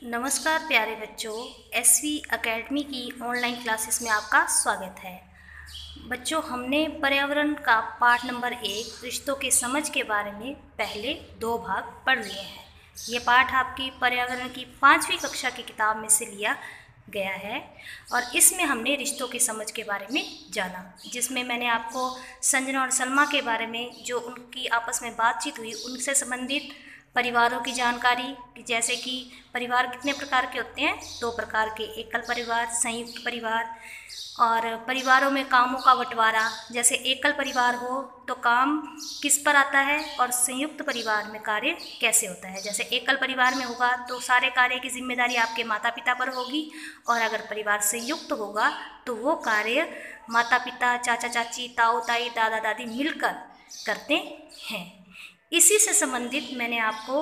नमस्कार प्यारे बच्चों, एसवी एकेडमी की ऑनलाइन क्लासेस में आपका स्वागत है। बच्चों, हमने पर्यावरण का पाठ नंबर 1 रिश्तों के समझ के बारे में पहले 2 भाग पढ़ लिए हैं। ये पाठ आपकी पर्यावरण की 5वीं कक्षा की किताब में से लिया गया है और इसमें हमने रिश्तों के समझ के बारे में जाना, जिसमें मैंने आपको संजना और सलमा के बारे में जो उनकी आपस में बातचीत हुई उनसे संबंधित परिवारों की जानकारी, जैसे कि परिवार कितने प्रकार के होते हैं, 2 प्रकार के, एकल परिवार, संयुक्त परिवार। और परिवारों में कामों का बंटवारा, जैसे एकल परिवार हो तो काम किस पर आता है और संयुक्त परिवार में कार्य कैसे होता है। जैसे एकल परिवार में होगा तो सारे कार्य की जिम्मेदारी आपके माता पिता पर होगी, और अगर परिवार संयुक्त होगा तो वो कार्य माता पिता, चाचा चाची, ताऊ ताई, दादा दादी मिलकर करते हैं। इसी से संबंधित मैंने आपको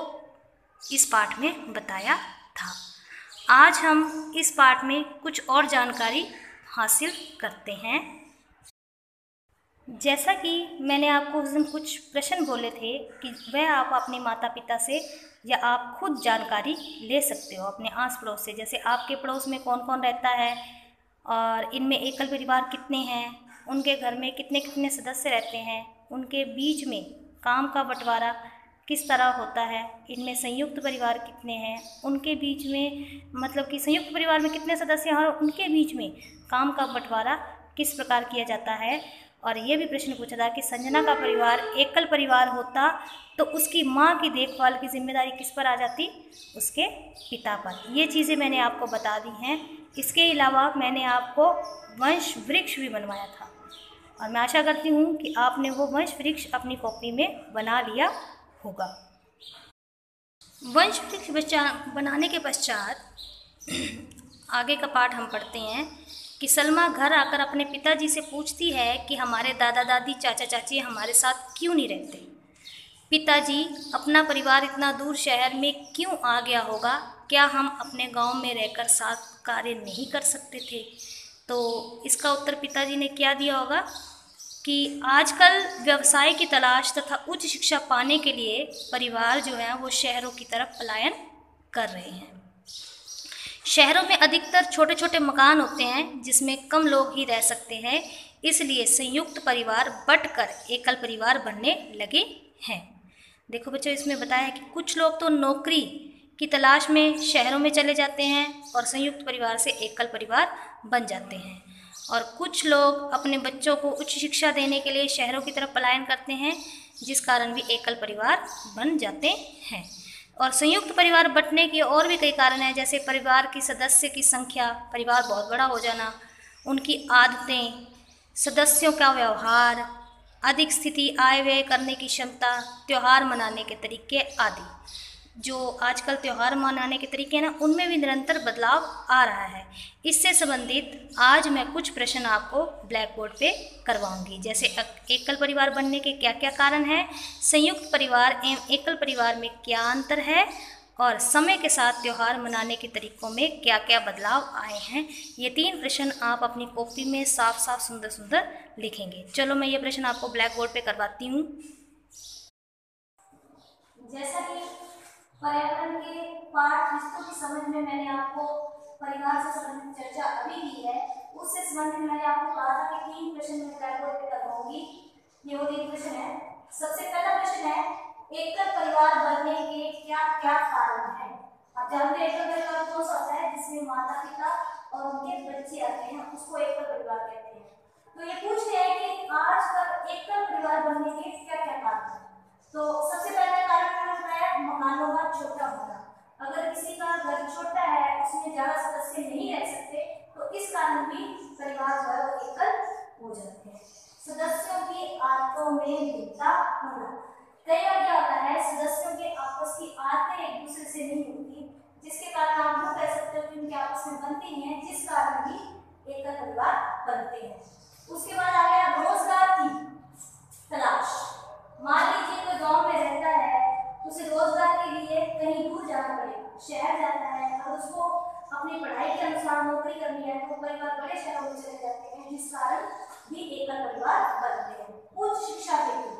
इस पाठ में बताया था। आज हम इस पाठ में कुछ और जानकारी हासिल करते हैं। जैसा कि मैंने आपको उस दिन कुछ प्रश्न बोले थे कि वह आप अपने माता पिता से या आप खुद जानकारी ले सकते हो अपने आस पड़ोस से। जैसे आपके पड़ोस में कौन कौन रहता है और इनमें एकल परिवार कितने हैं, उनके घर में कितने कितने सदस्य रहते हैं, उनके बीच में काम का बंटवारा किस तरह होता है, इनमें संयुक्त परिवार कितने हैं, उनके बीच में मतलब कि संयुक्त परिवार में कितने सदस्य हैं और उनके बीच में काम का बंटवारा किस प्रकार किया जाता है। और ये भी प्रश्न पूछा था कि संजना का परिवार एकल परिवार होता तो उसकी माँ की देखभाल की जिम्मेदारी किस पर आ जाती, उसके पिता पर। ये चीज़ें मैंने आपको बता दी हैं। इसके अलावा मैंने आपको वंश वृक्ष भी बनवाया था और मैं आशा करती हूँ कि आपने वो वंश वृक्ष अपनी कॉपी में बना लिया होगा। वंश वृक्ष बनाने के पश्चात आगे का पाठ हम पढ़ते हैं कि सलमा घर आकर अपने पिताजी से पूछती है कि हमारे दादा दादी, चाचा चाची हमारे साथ क्यों नहीं रहते। पिताजी, अपना परिवार इतना दूर शहर में क्यों आ गया होगा? क्या हम अपने गांव में रहकर साथ कार्य नहीं कर सकते थे? तो इसका उत्तर पिताजी ने क्या दिया होगा कि आजकल व्यवसाय की तलाश तथा उच्च शिक्षा पाने के लिए परिवार जो है वो शहरों की तरफ पलायन कर रहे हैं। शहरों में अधिकतर छोटे छोटे मकान होते हैं जिसमें कम लोग ही रह सकते हैं, इसलिए संयुक्त परिवार बंटकर एकल परिवार बनने लगे हैं। देखो बच्चों, इसमें बताया है कि कुछ लोग तो नौकरी की तलाश में शहरों में चले जाते हैं और संयुक्त परिवार से एकल परिवार बन जाते हैं, और कुछ लोग अपने बच्चों को उच्च शिक्षा देने के लिए शहरों की तरफ पलायन करते हैं, जिस कारण भी एकल परिवार बन जाते हैं। और संयुक्त परिवार बंटने के और भी कई कारण हैं, जैसे परिवार की सदस्य की संख्या, परिवार बहुत बड़ा हो जाना, उनकी आदतें, सदस्यों का व्यवहार, अधिक स्थिति, आय व्यय करने की क्षमता, त्यौहार मनाने के तरीके आदि। जो आजकल त्यौहार मनाने के तरीके हैं ना, उनमें भी निरंतर बदलाव आ रहा है। इससे संबंधित आज मैं कुछ प्रश्न आपको ब्लैक बोर्ड पे करवाऊंगी, जैसे एकल परिवार बनने के क्या क्या कारण हैं, संयुक्त परिवार एवं एकल परिवार में क्या अंतर है, और समय के साथ त्यौहार मनाने के तरीकों में क्या क्या बदलाव आए हैं। ये 3 प्रश्न आप अपनी कॉपी में साफ साफ सुंदर सुंदर लिखेंगे। चलो मैं ये प्रश्न आपको ब्लैक बोर्ड पे करवाती हूँ। जैसा कि पर्यावरण के पाठ रिश्तों की समझ में मैंने आपको परिवार से संबंधित चर्चा अभी की है, उससे संबंधित मैंने आपको कहा था कि 3 प्रश्न मैं ब्लैक बोर्ड पे करवाऊंगी। ये वो 3 प्रश्न है। सबसे पहला प्रश्न है, एकल परिवार बनने के क्या क्या कारण हैं। आप जानते हैं एकल परिवार कौन सा होता है, जिसमें माता पिता और उनके बच्चे आते हैं, उसको एकल परिवार कहते हैं। तो ये पूछते हैं कि आजकल एकल परिवार बनने के क्या क्या कारण हैं। तो सबसे पहला कारण मैंने बताया मकानों का छोटा होना। अगर किसी का घर छोटा है, उसमें ज्यादा सदस्य नहीं रह सकते, तो इस कारण भी परिवार जो है वो एकल हो जाते हैं। सदस्यों की आदतों में भिन्नता होना। कई बार क्या होता है, सदस्यों के आपस की आदतें एक दूसरे से नहीं होती, जिसके कारण आप यूँ कह सकते हो कि उनके आपस में बनती नहीं है, जिस कारण भी एकल परिवार बनते हैं। उसके बाद आ गया रोजगार की तलाश। मान लीजिए कोई गांव में रहता है, उसे रोजगार के लिए कहीं दूर जाना पड़ेगा, शहर जाता है, और उसको अपनी पढ़ाई के अनुसार नौकरी करनी है, तो परिवार बड़े शहरों में चले जाते हैं, जिस कारण भी एकल परिवार बनते हैं। उच्च शिक्षा के लिए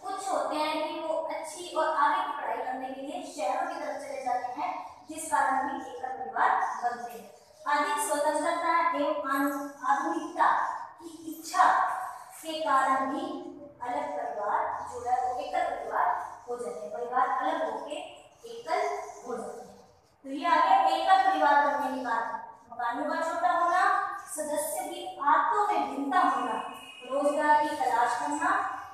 कुछ होते हैं कि वो अच्छी और आगे की पढ़ाई करने के लिए शहरों की तरफ चले जाते हैं, जिस कारण भी एकल परिवार बनते हैं। अधिक स्वतंत्रता एवं आधुनिकता की इच्छा के कारण भी अलग परिवार जो है वो एकल परिवार हो जाते हैं, परिवार अलग होके एकल हो जाते हैं। तो ये आ गया एकल परिवार बनने के कारण। मकानों का छोटा होना, सदस्य की आदतों में भिन्नता होना, रोजगार की तलाश करना,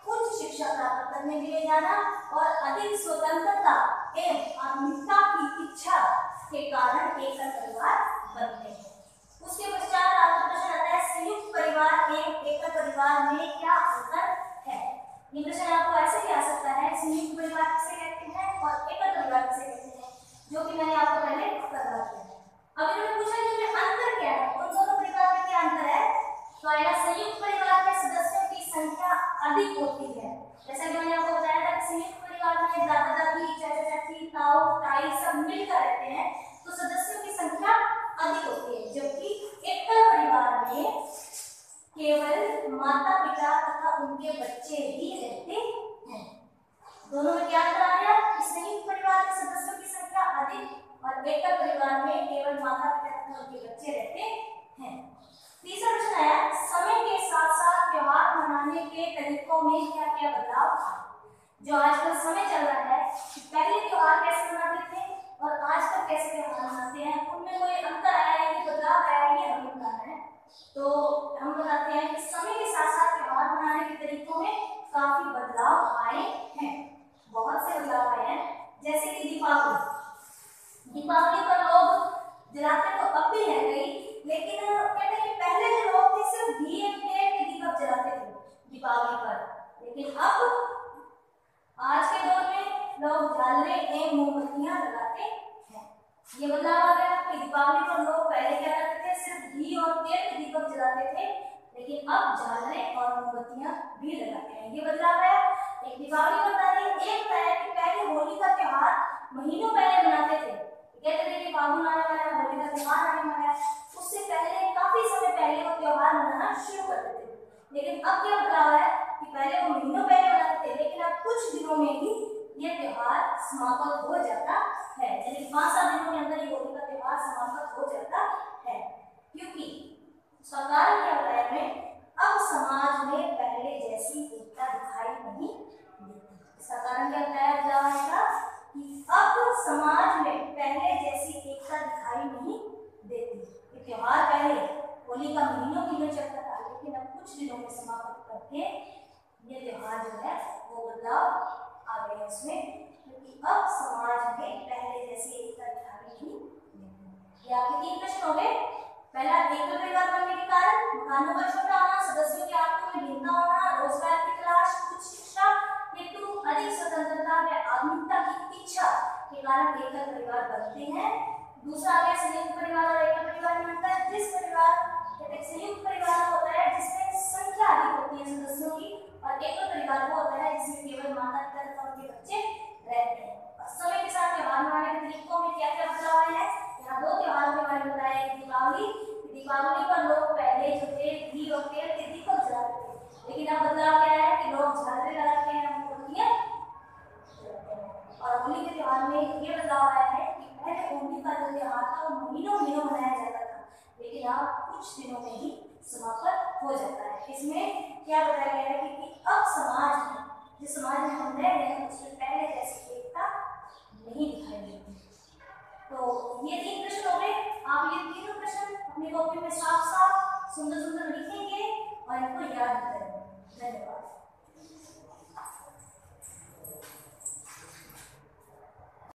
उच्च शिक्षा प्राप्त करने के लिए जाना और अधिक स्वतंत्रता एवं आधुनिकता की इच्छा के कारण एकल परिवार बनते हैं। उसके पश्चात आपका प्रश्न आता है संयुक्त परिवार एवं एकल परिवार में क्या अंतर है। ये प्रश्न आपको ऐसे भी आ सकता है संयुक्त परिवार किसे कहते हैं और एकल परिवार किसे कहते हैं, जो कि मैंने आपको पहले बता दिया है। अब इन्होंने पूछा कि इनमें अंतर क्या है, उन दोनों परिवार में क्या अंतर है। तो आएगा संयुक्त परिवार में सदस्यों की संख्या अधिक होती है। जैसा कि मैंने आपको बताया था कि संयुक्त परिवार में दादा दादी, चाचा चाची, ताऊ ताई सब मिलकर रहते हैं, तो सदस्यों की संख्या अधिक होती है। जबकि एकल परिवार में केवल माता पिता तथा उनके बच्चे ही रहते हैं। दोनों में क्या अंतर आ गया कि संयुक्त परिवार में सदस्यों की संख्या अधिक और एकल परिवार में केवल माता पिता तथा उनके बच्चे रहते हैं। तीसरा प्रश्न आया समय के साथ साथ त्योहार मनाने के तरीकों में क्या क्या बदलाव आए। जो आजकल समय चल रहा है कि पहले त्योहार कैसे मनाते थे और आजकल कैसे त्योहार मनाते हैं, उनमें कोई अंतर आया है, ये बदलाव आया है, ये हमें बताना है। तो हम बताते हैं कि समय के साथ साथ त्योहार मनाने के तरीकों में काफी बदलाव आए हैं, बहुत से बदलाव आए हैं। जैसे कि दीपावली पर लोग जलाते तो अब भी है कई, लेकिन कहते हैं कि पहले जो लोग थे सिर्फ घी और तेल के दीपक जलाते थे दीपावली पर, लेकिन अब आज के दौर में लोग झालरें एवं मोमबत्तियां लगाते हैं। ये बदलाव आ गया कि दीपावली पर लोग पहले क्या करते थे, सिर्फ घी और तेल के दीपक जलाते थे, लेकिन अब झालरें और मोमबत्तियां भी लगाते हैं। ये बदलाव है। एक दीपावली बता रही है, एक है कि पहले होली का त्योहार महीनों पहले मनाते थे, कहते थे कि फागुन आने वाला है, होली का त्योहार आने वाला है, उससे पहले काफी समय पहले वो त्योहार मनाना शुरू करते थे। लेकिन अब क्या बदलाव है कि पहले वो महीनों पहले मनाते थे, लेकिन अब कुछ दिनों में ही ये त्योहार समाप्त हो जाता है, यानी 5-7 दिनों के अंदर ये होली का त्योहार समाप्त हो जाता है। क्योंकि उसका कारण क्या बताया हमें, अब समाज में पहले जैसी एकता दिखाई नहीं देती। इसका कारण क्या बताया जा रहा है कि अब समाज में पहले जैसी एकता दिखाई नहीं देती। ये त्योहार पहले होली का महीनों चलता था, लेकिन अब कुछ दिनों में समाप्त करके ये त्योहार जो है वो बदलाव आ गए इसमें, क्योंकि अब समाज में पहले जैसी एकता दिखाई नहीं देती। ये आपके 3 प्रश्न हो गए। पहला एकल परिवार बनने के कारण, मकानों का छोटा होना, सदस्यों के आदतों में भिन्नता होना, रोजगार की तलाश, उच्च शिक्षा हेतु अधिक स्वतंत्रता व आधुनिकता की इच्छा के कारण एकल परिवार बनते हैं। दूसरा आ गया संयुक्त परिवार और एकल परिवार में अंतर। जिस परिवार संयुक्त परिवार होता है जिसमें संख्या अधिक होती है सदस्यों की, और एकल परिवार वो होता है जिसमें केवल माता पिता तथा उनके बच्चे रहते हैं। समय के साथ त्योहार मनाने के तरीकों में क्या क्या बदलाव आए हैं। यहाँ 2 त्योहारों के बारे में बताया। दीपावली पर लोग पहले जो थे घी और तेल के दीपक जलाते थे, लेकिन अब बदलाव क्या है कि लोग झालरें लगाते हैं, मोमबत्तियां जलाते हैं। और होली के त्योहार में ये बदलाव आया है कि पहले होली का जो त्योहार था वो महीनों मनाया जाता था, लेकिन अब कुछ दिनों में ही समाप्त हो जाता है। इसमें क्या बताया गया है कि अब समाज में, जिस समाज में हम रह रहे हैं उसमें पहले जैसी एकता नहीं दिखाई देती। तो ये 3 प्रश्न हो गए। आप ये तीनों प्रश्न अपनी कॉपी में साफ साफ सुंदर सुंदर लिखेंगे और इनको याद करेंगे। धन्यवाद।